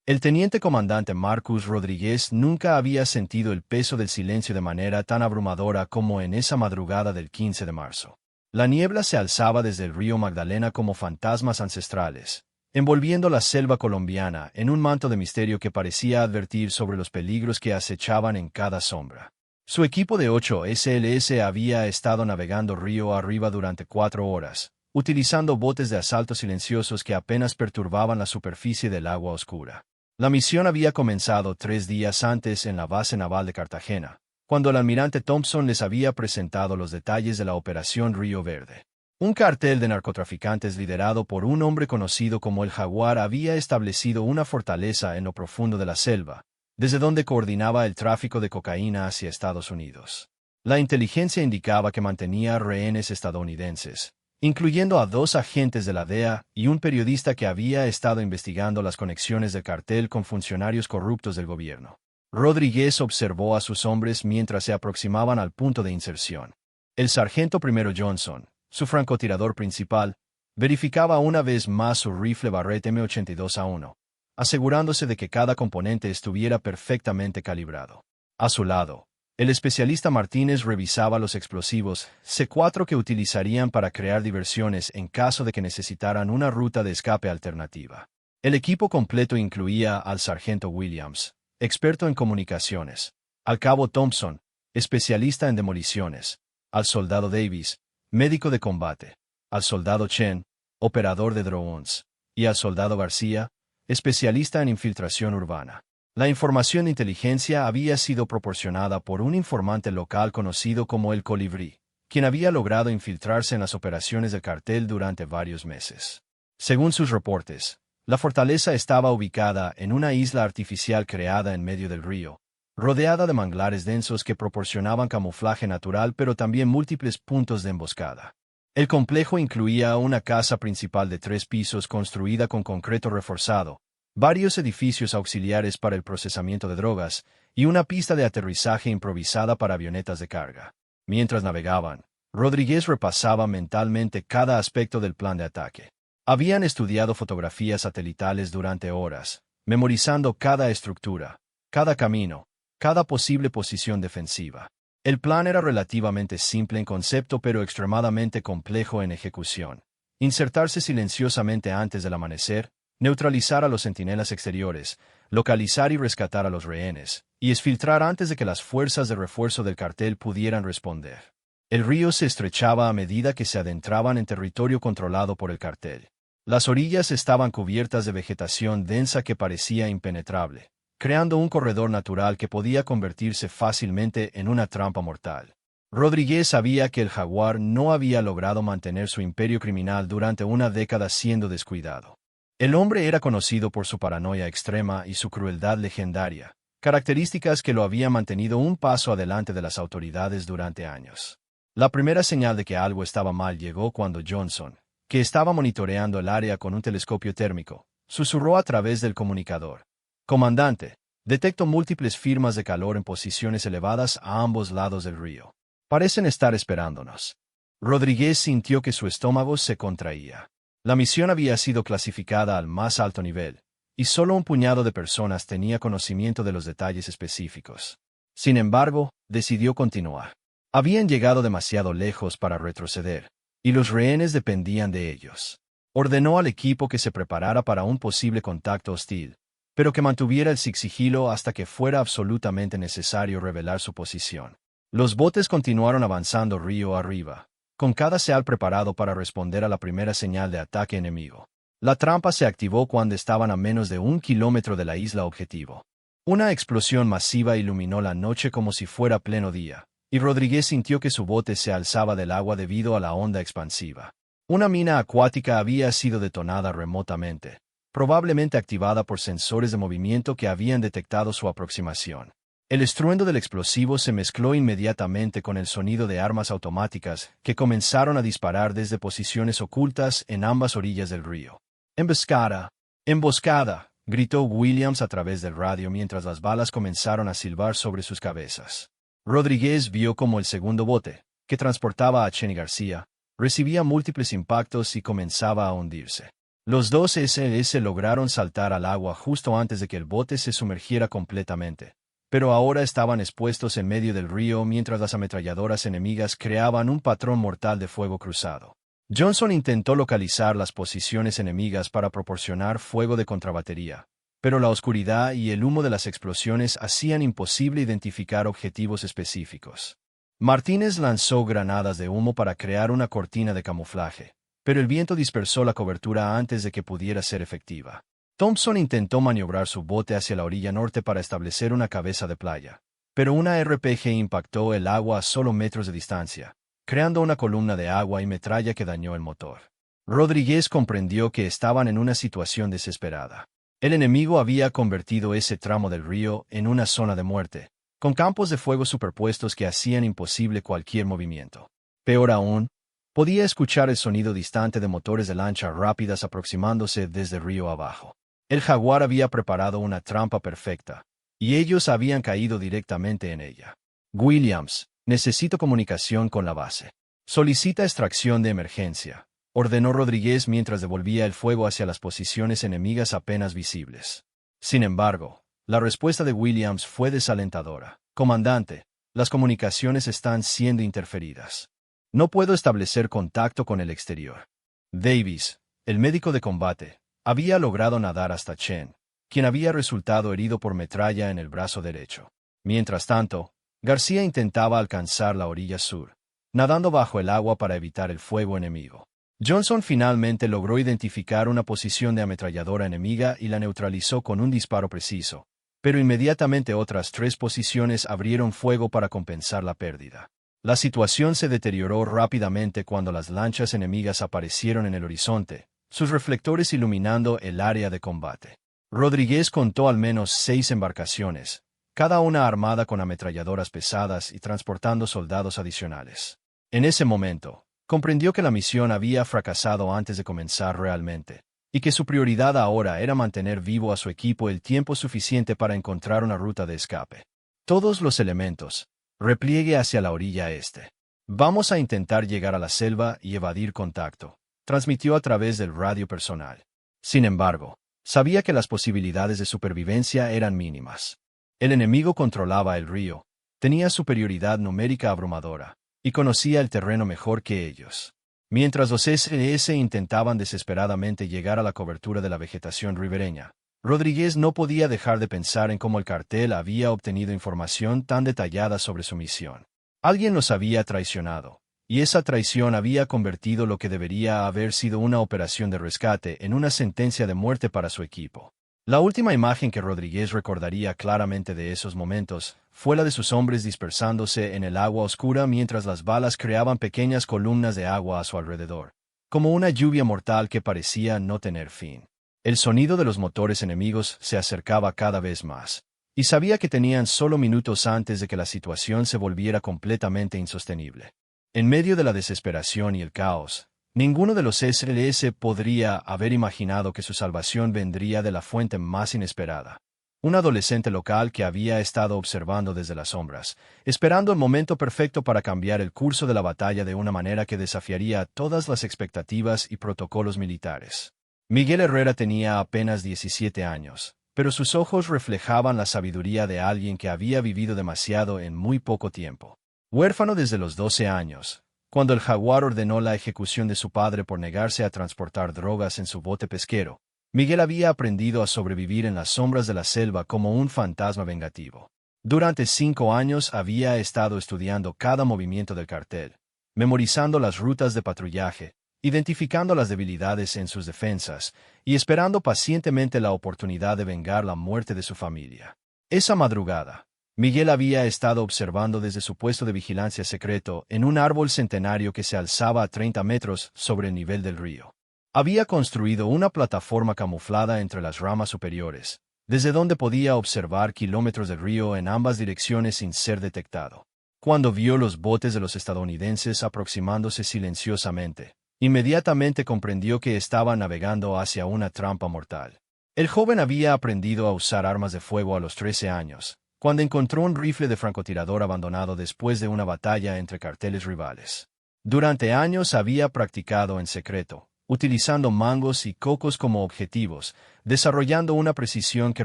El teniente comandante Marcus Rodríguez nunca había sentido el peso del silencio de manera tan abrumadora como en esa madrugada del 15 de marzo. La niebla se alzaba desde el río Magdalena como fantasmas ancestrales, envolviendo la selva colombiana en un manto de misterio que parecía advertir sobre los peligros que acechaban en cada sombra. Su equipo de 8 SLS había estado navegando río arriba durante 4 horas, utilizando botes de asalto silenciosos que apenas perturbaban la superficie del agua oscura. La misión había comenzado 3 días antes en la base naval de Cartagena, cuando el almirante Thompson les había presentado los detalles de la Operación Río Verde. Un cartel de narcotraficantes liderado por un hombre conocido como el Jaguar había establecido una fortaleza en lo profundo de la selva, desde donde coordinaba el tráfico de cocaína hacia Estados Unidos. La inteligencia indicaba que mantenía rehenes estadounidenses, incluyendo a 2 agentes de la DEA y un periodista que había estado investigando las conexiones del cartel con funcionarios corruptos del gobierno. Rodríguez observó a sus hombres mientras se aproximaban al punto de inserción. El sargento primero Johnson, su francotirador principal, verificaba una vez más su rifle Barrett M82A1, asegurándose de que cada componente estuviera perfectamente calibrado. A su lado, el especialista Martínez revisaba los explosivos C4 que utilizarían para crear diversiones en caso de que necesitaran una ruta de escape alternativa. El equipo completo incluía al sargento Williams, experto en comunicaciones, al cabo Thompson, especialista en demoliciones, al soldado Davis, médico de combate, al soldado Chen, operador de drones, y al soldado García, especialista en infiltración urbana. La información de inteligencia había sido proporcionada por un informante local conocido como el Colibrí, quien había logrado infiltrarse en las operaciones del cartel durante varios meses. Según sus reportes, la fortaleza estaba ubicada en una isla artificial creada en medio del río, rodeada de manglares densos que proporcionaban camuflaje natural pero también múltiples puntos de emboscada. El complejo incluía una casa principal de 3 pisos construida con concreto reforzado, varios edificios auxiliares para el procesamiento de drogas y una pista de aterrizaje improvisada para avionetas de carga. Mientras navegaban, Rodríguez repasaba mentalmente cada aspecto del plan de ataque. Habían estudiado fotografías satelitales durante horas, memorizando cada estructura, cada camino, cada posible posición defensiva. El plan era relativamente simple en concepto pero extremadamente complejo en ejecución. Insertarse silenciosamente antes del amanecer, neutralizar a los centinelas exteriores, localizar y rescatar a los rehenes, y exfiltrar antes de que las fuerzas de refuerzo del cartel pudieran responder. El río se estrechaba a medida que se adentraban en territorio controlado por el cartel. Las orillas estaban cubiertas de vegetación densa que parecía impenetrable, creando un corredor natural que podía convertirse fácilmente en una trampa mortal. Rodríguez sabía que el Jaguar no había logrado mantener su imperio criminal durante una década siendo descuidado. El hombre era conocido por su paranoia extrema y su crueldad legendaria, características que lo habían mantenido un paso adelante de las autoridades durante años. La primera señal de que algo estaba mal llegó cuando Johnson, que estaba monitoreando el área con un telescopio térmico, susurró a través del comunicador: «Comandante, detecto múltiples firmas de calor en posiciones elevadas a ambos lados del río. Parecen estar esperándonos». Rodríguez sintió que su estómago se contraía. La misión había sido clasificada al más alto nivel, y solo un puñado de personas tenía conocimiento de los detalles específicos. Sin embargo, decidió continuar. Habían llegado demasiado lejos para retroceder, y los rehenes dependían de ellos. Ordenó al equipo que se preparara para un posible contacto hostil, pero que mantuviera el sigilo hasta que fuera absolutamente necesario revelar su posición. Los botes continuaron avanzando río arriba, con cada seal preparado para responder a la primera señal de ataque enemigo. La trampa se activó cuando estaban a menos de 1 kilómetro de la isla objetivo. Una explosión masiva iluminó la noche como si fuera pleno día, y Rodríguez sintió que su bote se alzaba del agua debido a la onda expansiva. Una mina acuática había sido detonada remotamente, probablemente activada por sensores de movimiento que habían detectado su aproximación. El estruendo del explosivo se mezcló inmediatamente con el sonido de armas automáticas que comenzaron a disparar desde posiciones ocultas en ambas orillas del río. «¡Emboscada! ¡Emboscada!», gritó Williams a través del radio mientras las balas comenzaron a silbar sobre sus cabezas. Rodríguez vio cómo el segundo bote, que transportaba a Chen y García, recibía múltiples impactos y comenzaba a hundirse. Los dos SLS lograron saltar al agua justo antes de que el bote se sumergiera completamente, pero ahora estaban expuestos en medio del río mientras las ametralladoras enemigas creaban un patrón mortal de fuego cruzado. Johnson intentó localizar las posiciones enemigas para proporcionar fuego de contrabatería, pero la oscuridad y el humo de las explosiones hacían imposible identificar objetivos específicos. Martínez lanzó granadas de humo para crear una cortina de camuflaje, pero el viento dispersó la cobertura antes de que pudiera ser efectiva. Thompson intentó maniobrar su bote hacia la orilla norte para establecer una cabeza de playa, pero una RPG impactó el agua a solo metros de distancia, creando una columna de agua y metralla que dañó el motor. Rodríguez comprendió que estaban en una situación desesperada. El enemigo había convertido ese tramo del río en una zona de muerte, con campos de fuego superpuestos que hacían imposible cualquier movimiento. Peor aún, podía escuchar el sonido distante de motores de lancha rápidas aproximándose desde río abajo. El jaguar había preparado una trampa perfecta, y ellos habían caído directamente en ella. Williams, necesito comunicación con la base. Solicita extracción de emergencia, ordenó Rodríguez mientras devolvía el fuego hacia las posiciones enemigas apenas visibles. Sin embargo, la respuesta de Williams fue desalentadora. Comandante, las comunicaciones están siendo interferidas. No puedo establecer contacto con el exterior. Davis, el médico de combate, había logrado nadar hasta Chen, quien había resultado herido por metralla en el brazo derecho. Mientras tanto, García intentaba alcanzar la orilla sur, nadando bajo el agua para evitar el fuego enemigo. Johnson finalmente logró identificar una posición de ametralladora enemiga y la neutralizó con un disparo preciso, pero inmediatamente otras 3 posiciones abrieron fuego para compensar la pérdida. La situación se deterioró rápidamente cuando las lanchas enemigas aparecieron en el horizonte, sus reflectores iluminando el área de combate. Rodríguez contó al menos 6 embarcaciones, cada una armada con ametralladoras pesadas y transportando soldados adicionales. En ese momento, comprendió que la misión había fracasado antes de comenzar realmente, y que su prioridad ahora era mantener vivo a su equipo el tiempo suficiente para encontrar una ruta de escape. Todos los elementos. Repliegue hacia la orilla este. Vamos a intentar llegar a la selva y evadir contacto, transmitió a través del radio personal. Sin embargo, sabía que las posibilidades de supervivencia eran mínimas. El enemigo controlaba el río, tenía superioridad numérica abrumadora, y conocía el terreno mejor que ellos. Mientras los SLS intentaban desesperadamente llegar a la cobertura de la vegetación ribereña, Rodríguez no podía dejar de pensar en cómo el cartel había obtenido información tan detallada sobre su misión. Alguien los había traicionado, y esa traición había convertido lo que debería haber sido una operación de rescate en una sentencia de muerte para su equipo. La última imagen que Rodríguez recordaría claramente de esos momentos fue la de sus hombres dispersándose en el agua oscura mientras las balas creaban pequeñas columnas de agua a su alrededor, como una lluvia mortal que parecía no tener fin. El sonido de los motores enemigos se acercaba cada vez más, y sabía que tenían solo minutos antes de que la situación se volviera completamente insostenible. En medio de la desesperación y el caos, ninguno de los SLS podría haber imaginado que su salvación vendría de la fuente más inesperada. Un adolescente local que había estado observando desde las sombras, esperando el momento perfecto para cambiar el curso de la batalla de una manera que desafiaría todas las expectativas y protocolos militares. Miguel Herrera tenía apenas 17 años, pero sus ojos reflejaban la sabiduría de alguien que había vivido demasiado en muy poco tiempo. Huérfano desde los 12 años, cuando el jaguar ordenó la ejecución de su padre por negarse a transportar drogas en su bote pesquero, Miguel había aprendido a sobrevivir en las sombras de la selva como un fantasma vengativo. Durante 5 años había estado estudiando cada movimiento del cartel, memorizando las rutas de patrullaje, identificando las debilidades en sus defensas y esperando pacientemente la oportunidad de vengar la muerte de su familia. Esa madrugada, Miguel había estado observando desde su puesto de vigilancia secreto en un árbol centenario que se alzaba a 30 metros sobre el nivel del río. Había construido una plataforma camuflada entre las ramas superiores, desde donde podía observar kilómetros del río en ambas direcciones sin ser detectado. Cuando vio los botes de los estadounidenses aproximándose silenciosamente, inmediatamente comprendió que estaba navegando hacia una trampa mortal. El joven había aprendido a usar armas de fuego a los 13 años, cuando encontró un rifle de francotirador abandonado después de una batalla entre carteles rivales. Durante años había practicado en secreto, utilizando mangos y cocos como objetivos, desarrollando una precisión que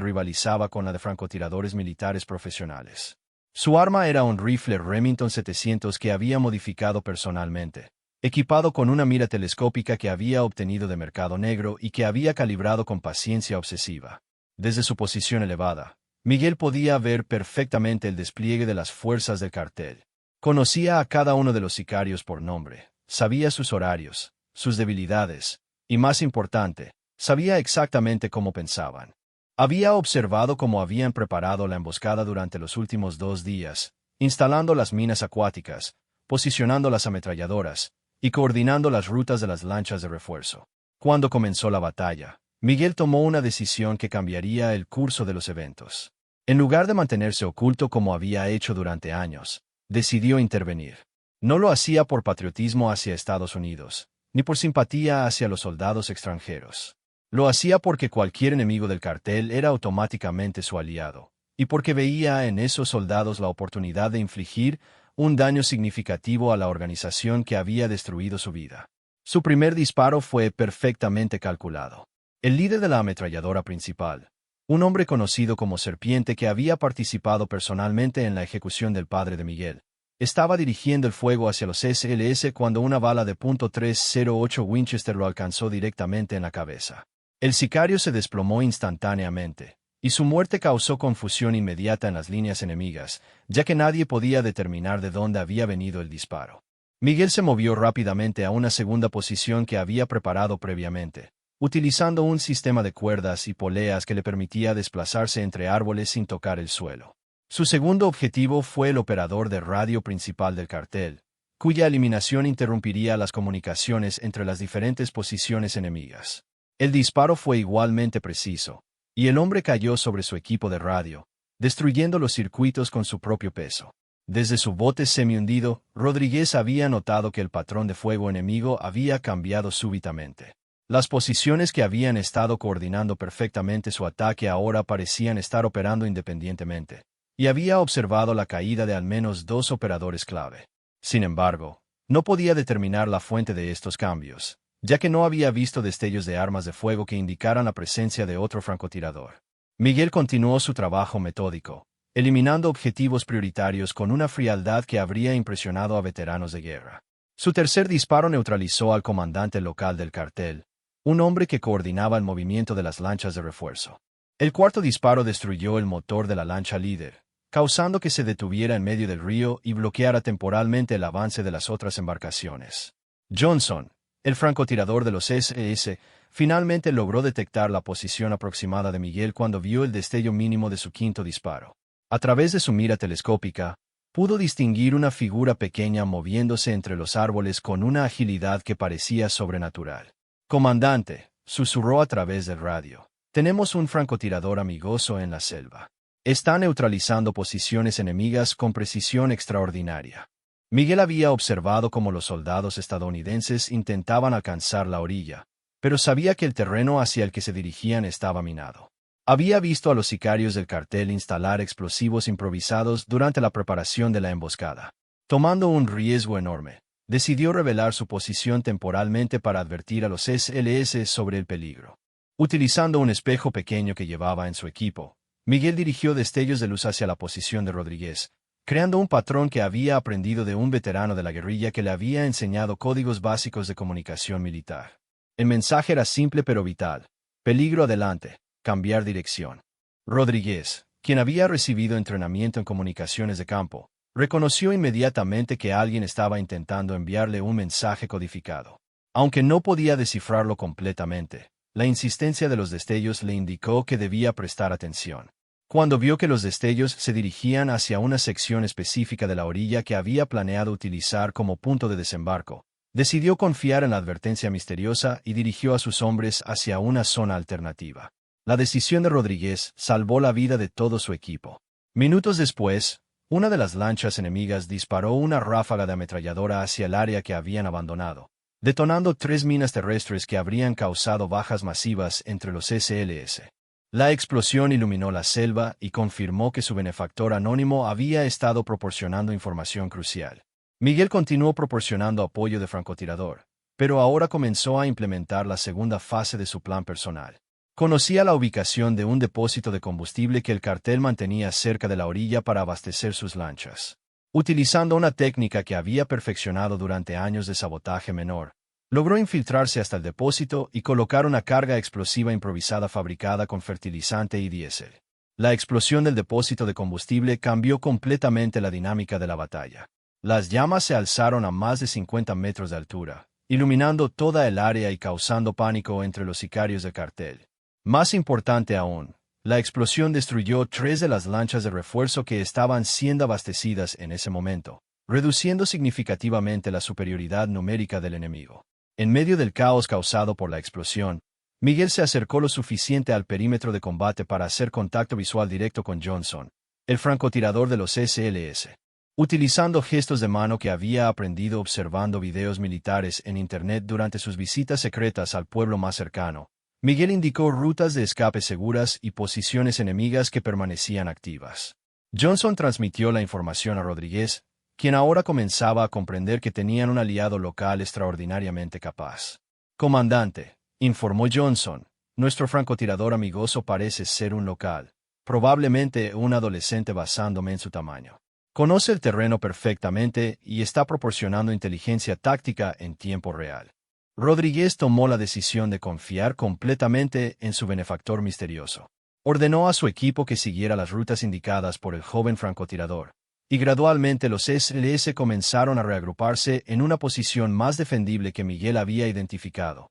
rivalizaba con la de francotiradores militares profesionales. Su arma era un rifle Remington 700 que había modificado personalmente, equipado con una mira telescópica que había obtenido de mercado negro y que había calibrado con paciencia obsesiva. Desde su posición elevada, Miguel podía ver perfectamente el despliegue de las fuerzas del cartel. Conocía a cada uno de los sicarios por nombre, sabía sus horarios, sus debilidades, y más importante, sabía exactamente cómo pensaban. Había observado cómo habían preparado la emboscada durante los últimos 2 días, instalando las minas acuáticas, posicionando las ametralladoras, y coordinando las rutas de las lanchas de refuerzo. Cuando comenzó la batalla, Miguel tomó una decisión que cambiaría el curso de los eventos. En lugar de mantenerse oculto como había hecho durante años, decidió intervenir. No lo hacía por patriotismo hacia Estados Unidos, ni por simpatía hacia los soldados extranjeros. Lo hacía porque cualquier enemigo del cartel era automáticamente su aliado, y porque veía en esos soldados la oportunidad de infligir un daño significativo a la organización que había destruido su vida. Su primer disparo fue perfectamente calculado. El líder de la ametralladora principal, un hombre conocido como Serpiente que había participado personalmente en la ejecución del padre de Miguel, estaba dirigiendo el fuego hacia los SLS cuando una bala de .308 Winchester lo alcanzó directamente en la cabeza. El sicario se desplomó instantáneamente, y su muerte causó confusión inmediata en las líneas enemigas, ya que nadie podía determinar de dónde había venido el disparo. Miguel se movió rápidamente a una segunda posición que había preparado previamente, utilizando un sistema de cuerdas y poleas que le permitía desplazarse entre árboles sin tocar el suelo. Su segundo objetivo fue el operador de radio principal del cartel, cuya eliminación interrumpiría las comunicaciones entre las diferentes posiciones enemigas. El disparo fue igualmente preciso, y el hombre cayó sobre su equipo de radio, destruyendo los circuitos con su propio peso. Desde su bote semi-hundido, Rodríguez había notado que el patrón de fuego enemigo había cambiado súbitamente. Las posiciones que habían estado coordinando perfectamente su ataque ahora parecían estar operando independientemente, y había observado la caída de al menos 2 operadores clave. Sin embargo, no podía determinar la fuente de estos cambios, ya que no había visto destellos de armas de fuego que indicaran la presencia de otro francotirador. Miguel continuó su trabajo metódico, eliminando objetivos prioritarios con una frialdad que habría impresionado a veteranos de guerra. Su tercer disparo neutralizó al comandante local del cartel, un hombre que coordinaba el movimiento de las lanchas de refuerzo. El cuarto disparo destruyó el motor de la lancha líder, causando que se detuviera en medio del río y bloqueara temporalmente el avance de las otras embarcaciones. Johnson, el francotirador de los SS, finalmente logró detectar la posición aproximada de Miguel cuando vio el destello mínimo de su quinto disparo. A través de su mira telescópica, pudo distinguir una figura pequeña moviéndose entre los árboles con una agilidad que parecía sobrenatural. «Comandante», susurró a través del radio, «tenemos un francotirador amigoso en la selva. Está neutralizando posiciones enemigas con precisión extraordinaria». Miguel había observado cómo los soldados estadounidenses intentaban alcanzar la orilla, pero sabía que el terreno hacia el que se dirigían estaba minado. Había visto a los sicarios del cartel instalar explosivos improvisados durante la preparación de la emboscada. Tomando un riesgo enorme, decidió revelar su posición temporalmente para advertir a los SLS sobre el peligro. Utilizando un espejo pequeño que llevaba en su equipo, Miguel dirigió destellos de luz hacia la posición de Rodríguez, creando un patrón que había aprendido de un veterano de la guerrilla que le había enseñado códigos básicos de comunicación militar. El mensaje era simple pero vital: peligro adelante, cambiar dirección. Rodríguez, quien había recibido entrenamiento en comunicaciones de campo, reconoció inmediatamente que alguien estaba intentando enviarle un mensaje codificado. Aunque no podía descifrarlo completamente, la insistencia de los destellos le indicó que debía prestar atención. Cuando vio que los destellos se dirigían hacia una sección específica de la orilla que había planeado utilizar como punto de desembarco, decidió confiar en la advertencia misteriosa y dirigió a sus hombres hacia una zona alternativa. La decisión de Rodríguez salvó la vida de todo su equipo. Minutos después, una de las lanchas enemigas disparó una ráfaga de ametralladora hacia el área que habían abandonado, detonando 3 minas terrestres que habrían causado bajas masivas entre los SLS. La explosión iluminó la selva y confirmó que su benefactor anónimo había estado proporcionando información crucial. Miguel continuó proporcionando apoyo de francotirador, pero ahora comenzó a implementar la segunda fase de su plan personal. Conocía la ubicación de un depósito de combustible que el cartel mantenía cerca de la orilla para abastecer sus lanchas. Utilizando una técnica que había perfeccionado durante años de sabotaje menor, logró infiltrarse hasta el depósito y colocar una carga explosiva improvisada fabricada con fertilizante y diésel. La explosión del depósito de combustible cambió completamente la dinámica de la batalla. Las llamas se alzaron a más de 50 metros de altura, iluminando toda el área y causando pánico entre los sicarios del cartel. Más importante aún, la explosión destruyó 3 de las lanchas de refuerzo que estaban siendo abastecidas en ese momento, reduciendo significativamente la superioridad numérica del enemigo. En medio del caos causado por la explosión, Miguel se acercó lo suficiente al perímetro de combate para hacer contacto visual directo con Johnson, el francotirador de los SLS. Utilizando gestos de mano que había aprendido observando videos militares en Internet durante sus visitas secretas al pueblo más cercano, Miguel indicó rutas de escape seguras y posiciones enemigas que permanecían activas. Johnson transmitió la información a Rodríguez, quien ahora comenzaba a comprender que tenían un aliado local extraordinariamente capaz. «Comandante», informó Johnson, «nuestro francotirador amigoso parece ser un local, probablemente un adolescente basándome en su tamaño. Conoce el terreno perfectamente y está proporcionando inteligencia táctica en tiempo real». Rodríguez tomó la decisión de confiar completamente en su benefactor misterioso. Ordenó a su equipo que siguiera las rutas indicadas por el joven francotirador, y gradualmente los SLS comenzaron a reagruparse en una posición más defendible que Miguel había identificado.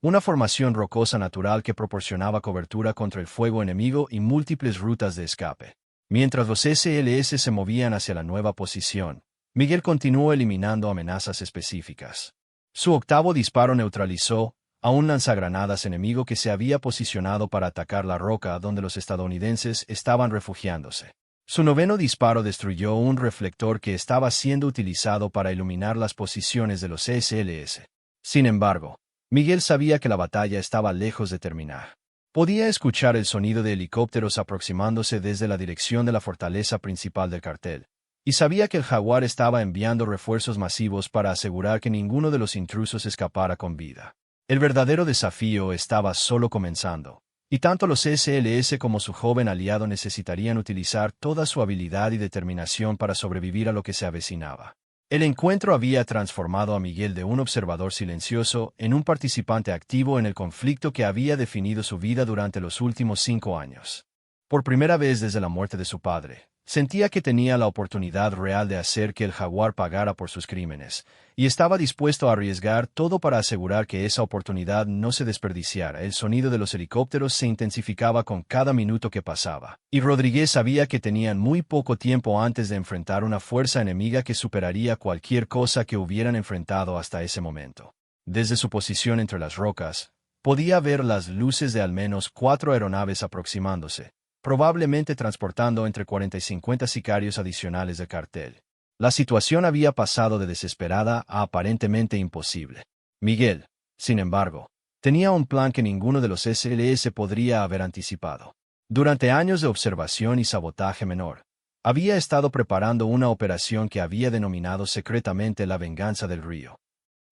Una formación rocosa natural que proporcionaba cobertura contra el fuego enemigo y múltiples rutas de escape. Mientras los SLS se movían hacia la nueva posición, Miguel continuó eliminando amenazas específicas. Su octavo disparo neutralizó a un lanzagranadas enemigo que se había posicionado para atacar la roca donde los estadounidenses estaban refugiándose. Su noveno disparo destruyó un reflector que estaba siendo utilizado para iluminar las posiciones de los SLS. Sin embargo, Miguel sabía que la batalla estaba lejos de terminar. Podía escuchar el sonido de helicópteros aproximándose desde la dirección de la fortaleza principal del cartel, y sabía que el Jaguar estaba enviando refuerzos masivos para asegurar que ninguno de los intrusos escapara con vida. El verdadero desafío estaba solo comenzando, y tanto los SLS como su joven aliado necesitarían utilizar toda su habilidad y determinación para sobrevivir a lo que se avecinaba. El encuentro había transformado a Miguel de un observador silencioso en un participante activo en el conflicto que había definido su vida durante los últimos 5 años. Por primera vez desde la muerte de su padre, sentía que tenía la oportunidad real de hacer que el Jaguar pagara por sus crímenes, y estaba dispuesto a arriesgar todo para asegurar que esa oportunidad no se desperdiciara. El sonido de los helicópteros se intensificaba con cada minuto que pasaba, y Rodríguez sabía que tenían muy poco tiempo antes de enfrentar una fuerza enemiga que superaría cualquier cosa que hubieran enfrentado hasta ese momento. Desde su posición entre las rocas, podía ver las luces de al menos 4 aeronaves aproximándose, probablemente transportando entre 40 y 50 sicarios adicionales del cartel. La situación había pasado de desesperada a aparentemente imposible. Miguel, sin embargo, tenía un plan que ninguno de los SLS podría haber anticipado. Durante años de observación y sabotaje menor, había estado preparando una operación que había denominado secretamente la Venganza del Río.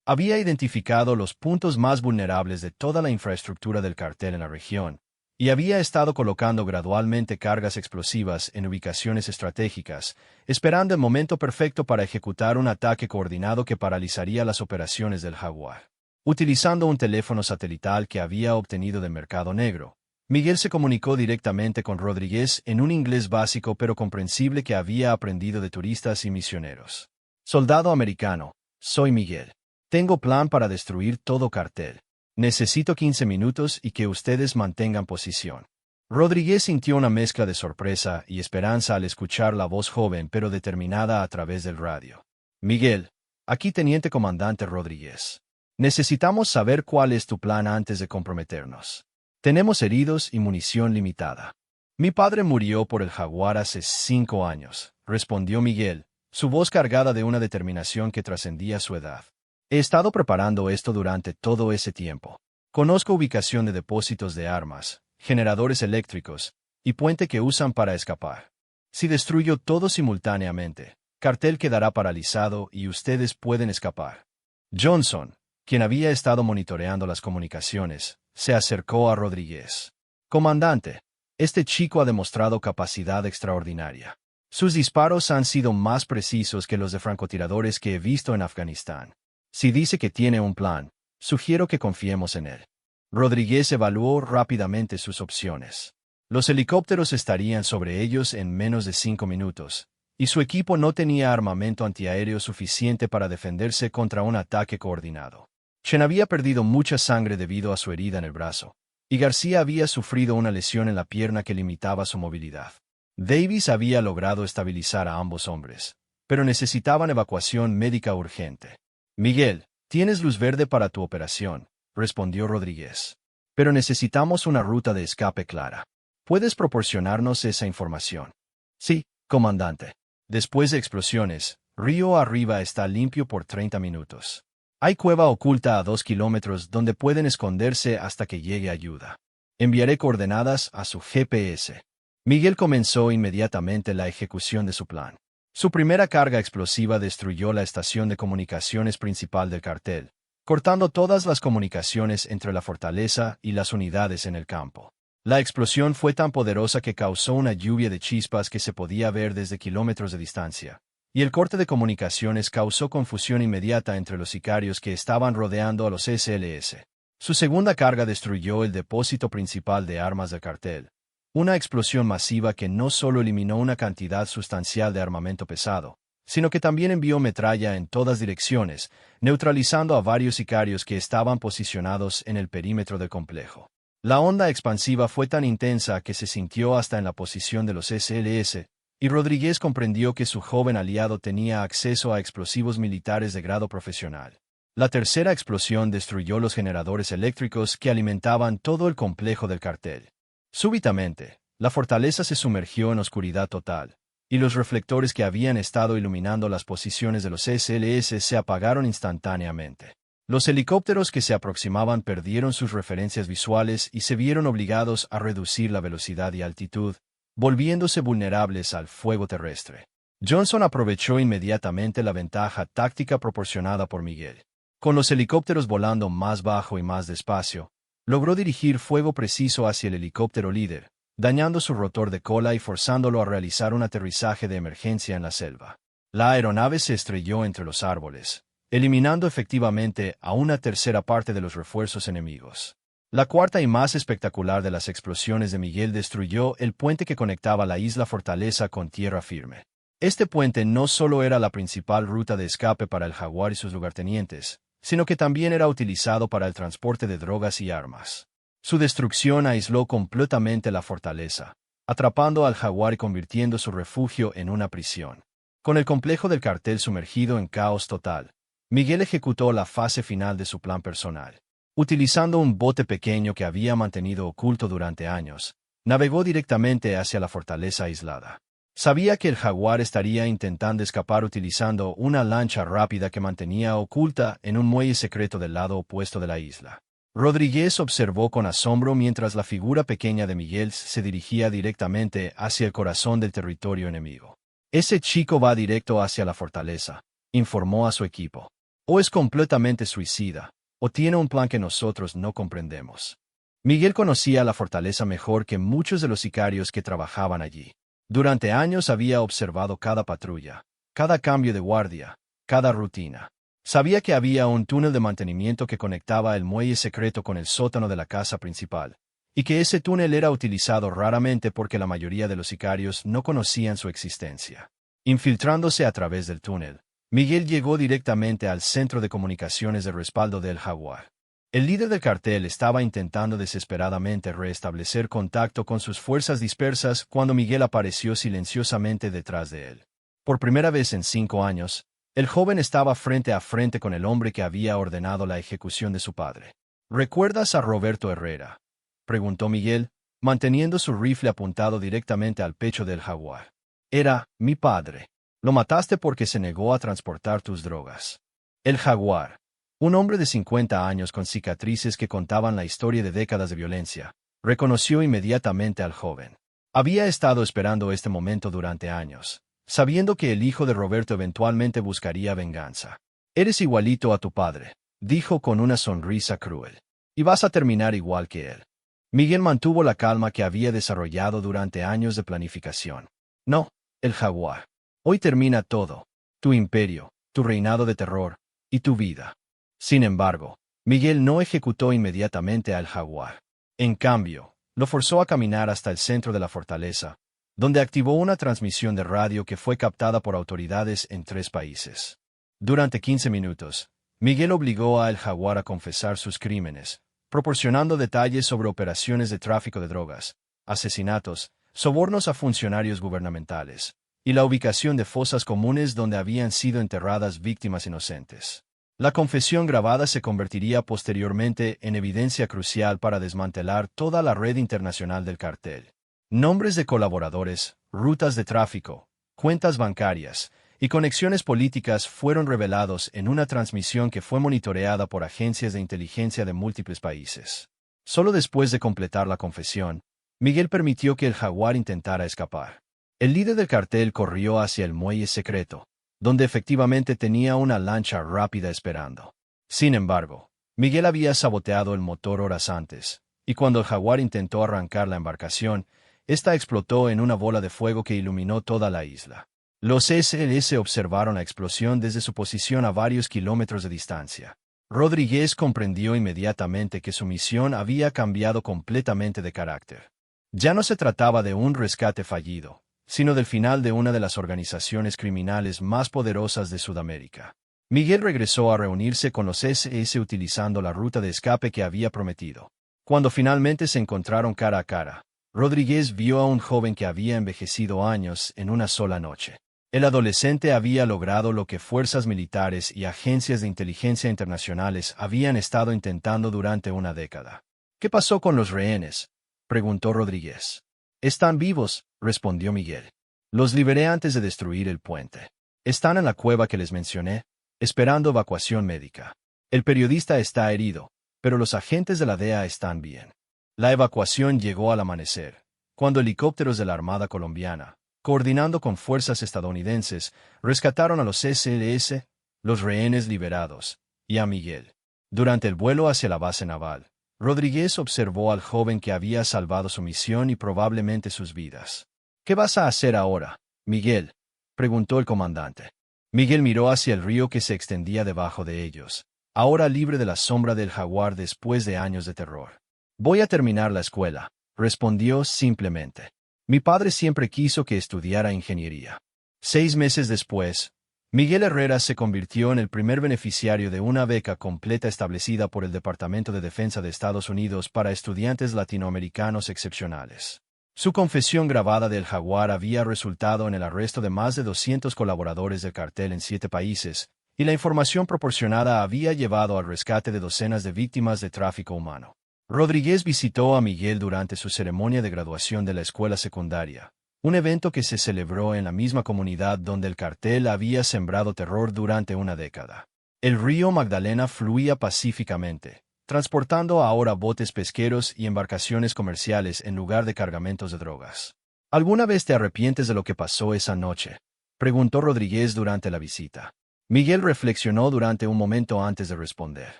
Había identificado los puntos más vulnerables de toda la infraestructura del cartel en la región, y había estado colocando gradualmente cargas explosivas en ubicaciones estratégicas, esperando el momento perfecto para ejecutar un ataque coordinado que paralizaría las operaciones del Jaguar. Utilizando un teléfono satelital que había obtenido de Mercado Negro, Miguel se comunicó directamente con Rodríguez en un inglés básico pero comprensible que había aprendido de turistas y misioneros. «Soldado americano, soy Miguel. Tengo plan para destruir todo cartel. Necesito 15 minutos y que ustedes mantengan posición». Rodríguez sintió una mezcla de sorpresa y esperanza al escuchar la voz joven pero determinada a través del radio. «Miguel, aquí Teniente Comandante Rodríguez. Necesitamos saber cuál es tu plan antes de comprometernos. Tenemos heridos y munición limitada». «Mi padre murió por el Jaguar hace 5 años», respondió Miguel, su voz cargada de una determinación que trascendía su edad. «He estado preparando esto durante todo ese tiempo. Conozco ubicación de depósitos de armas, generadores eléctricos y puente que usan para escapar. Si destruyo todo simultáneamente, cartel quedará paralizado y ustedes pueden escapar». «Johnson», quien había estado monitoreando las comunicaciones, se acercó a Rodríguez. «Comandante, este chico ha demostrado capacidad extraordinaria. Sus disparos han sido más precisos que los de francotiradores que he visto en Afganistán. Si dice que tiene un plan, sugiero que confiemos en él». Rodríguez evaluó rápidamente sus opciones. Los helicópteros estarían sobre ellos en menos de 5 minutos, y su equipo no tenía armamento antiaéreo suficiente para defenderse contra un ataque coordinado. Chen había perdido mucha sangre debido a su herida en el brazo, y García había sufrido una lesión en la pierna que limitaba su movilidad. Davis había logrado estabilizar a ambos hombres, pero necesitaban evacuación médica urgente. «Miguel, tienes luz verde para tu operación», respondió Rodríguez. «Pero necesitamos una ruta de escape clara. ¿Puedes proporcionarnos esa información?» «Sí, comandante. Después de explosiones, río arriba está limpio por 30 minutos. Hay cueva oculta a 2 kilómetros donde pueden esconderse hasta que llegue ayuda. Enviaré coordenadas a su GPS». Miguel comenzó inmediatamente la ejecución de su plan. Su primera carga explosiva destruyó la estación de comunicaciones principal del cartel, cortando todas las comunicaciones entre la fortaleza y las unidades en el campo. La explosión fue tan poderosa que causó una lluvia de chispas que se podía ver desde kilómetros de distancia, y el corte de comunicaciones causó confusión inmediata entre los sicarios que estaban rodeando a los SLS. Su segunda carga destruyó el depósito principal de armas del cartel, una explosión masiva que no solo eliminó una cantidad sustancial de armamento pesado, sino que también envió metralla en todas direcciones, neutralizando a varios sicarios que estaban posicionados en el perímetro del complejo. La onda expansiva fue tan intensa que se sintió hasta en la posición de los SLS, y Rodríguez comprendió que su joven aliado tenía acceso a explosivos militares de grado profesional. La tercera explosión destruyó los generadores eléctricos que alimentaban todo el complejo del cartel. Súbitamente, la fortaleza se sumergió en oscuridad total, y los reflectores que habían estado iluminando las posiciones de los SLS se apagaron instantáneamente. Los helicópteros que se aproximaban perdieron sus referencias visuales y se vieron obligados a reducir la velocidad y altitud, volviéndose vulnerables al fuego terrestre. Johnson aprovechó inmediatamente la ventaja táctica proporcionada por Miguel. Con los helicópteros volando más bajo y más despacio, logró dirigir fuego preciso hacia el helicóptero líder, dañando su rotor de cola y forzándolo a realizar un aterrizaje de emergencia en la selva. La aeronave se estrelló entre los árboles, eliminando efectivamente a una tercera parte de los refuerzos enemigos. La cuarta y más espectacular de las explosiones de Miguel destruyó el puente que conectaba la isla Fortaleza con tierra firme. Este puente no solo era la principal ruta de escape para el Jaguar y sus lugartenientes, sino que también era utilizado para el transporte de drogas y armas. Su destrucción aisló completamente la fortaleza, atrapando al Jaguar y convirtiendo su refugio en una prisión. Con el complejo del cartel sumergido en caos total, Miguel ejecutó la fase final de su plan personal. Utilizando un bote pequeño que había mantenido oculto durante años, navegó directamente hacia la fortaleza aislada. Sabía que el Jaguar estaría intentando escapar utilizando una lancha rápida que mantenía oculta en un muelle secreto del lado opuesto de la isla. Rodríguez observó con asombro mientras la figura pequeña de Miguel se dirigía directamente hacia el corazón del territorio enemigo. «Ese chico va directo hacia la fortaleza», informó a su equipo. «O es completamente suicida, o tiene un plan que nosotros no comprendemos». Miguel conocía la fortaleza mejor que muchos de los sicarios que trabajaban allí. Durante años había observado cada patrulla, cada cambio de guardia, cada rutina. Sabía que había un túnel de mantenimiento que conectaba el muelle secreto con el sótano de la casa principal, y que ese túnel era utilizado raramente porque la mayoría de los sicarios no conocían su existencia. Infiltrándose a través del túnel, Miguel llegó directamente al centro de comunicaciones de respaldo del Jaguar. El líder del cartel estaba intentando desesperadamente restablecer contacto con sus fuerzas dispersas cuando Miguel apareció silenciosamente detrás de él. Por primera vez en 5 años, el joven estaba frente a frente con el hombre que había ordenado la ejecución de su padre. «¿Recuerdas a Roberto Herrera?», preguntó Miguel, manteniendo su rifle apuntado directamente al pecho del Jaguar. «Era mi padre. Lo mataste porque se negó a transportar tus drogas». El Jaguar, un hombre de 50 años con cicatrices que contaban la historia de décadas de violencia, reconoció inmediatamente al joven. Había estado esperando este momento durante años, sabiendo que el hijo de Roberto eventualmente buscaría venganza. «Eres igualito a tu padre», dijo con una sonrisa cruel. Y vas a terminar igual que él. Miguel mantuvo la calma que había desarrollado durante años de planificación. No, el jaguar. Hoy termina todo. Tu imperio, tu reinado de terror, y tu vida. Sin embargo, Miguel no ejecutó inmediatamente al jaguar. En cambio, lo forzó a caminar hasta el centro de la fortaleza, donde activó una transmisión de radio que fue captada por autoridades en 3 países. Durante 15 minutos, Miguel obligó a El Jaguar a confesar sus crímenes, proporcionando detalles sobre operaciones de tráfico de drogas, asesinatos, sobornos a funcionarios gubernamentales, y la ubicación de fosas comunes donde habían sido enterradas víctimas inocentes. La confesión grabada se convertiría posteriormente en evidencia crucial para desmantelar toda la red internacional del cartel. Nombres de colaboradores, rutas de tráfico, cuentas bancarias y conexiones políticas fueron revelados en una transmisión que fue monitoreada por agencias de inteligencia de múltiples países. Solo después de completar la confesión, Miguel permitió que el jaguar intentara escapar. El líder del cartel corrió hacia el muelle secreto, donde efectivamente tenía una lancha rápida esperando. Sin embargo, Miguel había saboteado el motor horas antes, y cuando el jaguar intentó arrancar la embarcación, esta explotó en una bola de fuego que iluminó toda la isla. Los SLS observaron la explosión desde su posición a varios kilómetros de distancia. Rodríguez comprendió inmediatamente que su misión había cambiado completamente de carácter. Ya no se trataba de un rescate fallido, sino del final de una de las organizaciones criminales más poderosas de Sudamérica. Miguel regresó a reunirse con los SS utilizando la ruta de escape que había prometido. Cuando finalmente se encontraron cara a cara, Rodríguez vio a un joven que había envejecido años en una sola noche. El adolescente había logrado lo que fuerzas militares y agencias de inteligencia internacionales habían estado intentando durante una década. ¿Qué pasó con los rehenes?, preguntó Rodríguez. Están vivos, respondió Miguel. Los liberé antes de destruir el puente. Están en la cueva que les mencioné, esperando evacuación médica. El periodista está herido, pero los agentes de la DEA están bien. La evacuación llegó al amanecer, cuando helicópteros de la Armada colombiana, coordinando con fuerzas estadounidenses, rescataron a los SLS, los rehenes liberados, y a Miguel. Durante el vuelo hacia la base naval, Rodríguez observó al joven que había salvado su misión y probablemente sus vidas. ¿Qué vas a hacer ahora, Miguel?, preguntó el comandante. Miguel miró hacia el río que se extendía debajo de ellos, ahora libre de la sombra del jaguar después de años de terror. Voy a terminar la escuela, respondió simplemente. Mi padre siempre quiso que estudiara ingeniería. 6 meses después, Miguel Herrera se convirtió en el primer beneficiario de una beca completa establecida por el Departamento de Defensa de Estados Unidos para estudiantes latinoamericanos excepcionales. Su confesión grabada del jaguar había resultado en el arresto de más de 200 colaboradores del cartel en 7 países, y la información proporcionada había llevado al rescate de docenas de víctimas de tráfico humano. Rodríguez visitó a Miguel durante su ceremonia de graduación de la escuela secundaria, un evento que se celebró en la misma comunidad donde el cartel había sembrado terror durante una década. El río Magdalena fluía pacíficamente, transportando ahora botes pesqueros y embarcaciones comerciales en lugar de cargamentos de drogas. ¿Alguna vez te arrepientes de lo que pasó esa noche?, preguntó Rodríguez durante la visita. Miguel reflexionó durante un momento antes de responder.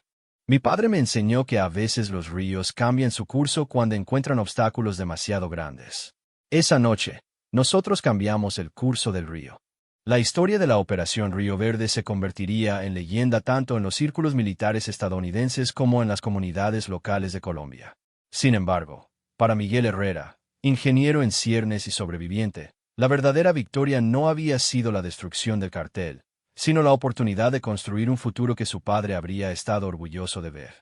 Mi padre me enseñó que a veces los ríos cambian su curso cuando encuentran obstáculos demasiado grandes. Esa noche, nosotros cambiamos el curso del río. La historia de la Operación Río Verde se convertiría en leyenda tanto en los círculos militares estadounidenses como en las comunidades locales de Colombia. Sin embargo, para Miguel Herrera, ingeniero en ciernes y sobreviviente, la verdadera victoria no había sido la destrucción del cartel, sino la oportunidad de construir un futuro que su padre habría estado orgulloso de ver.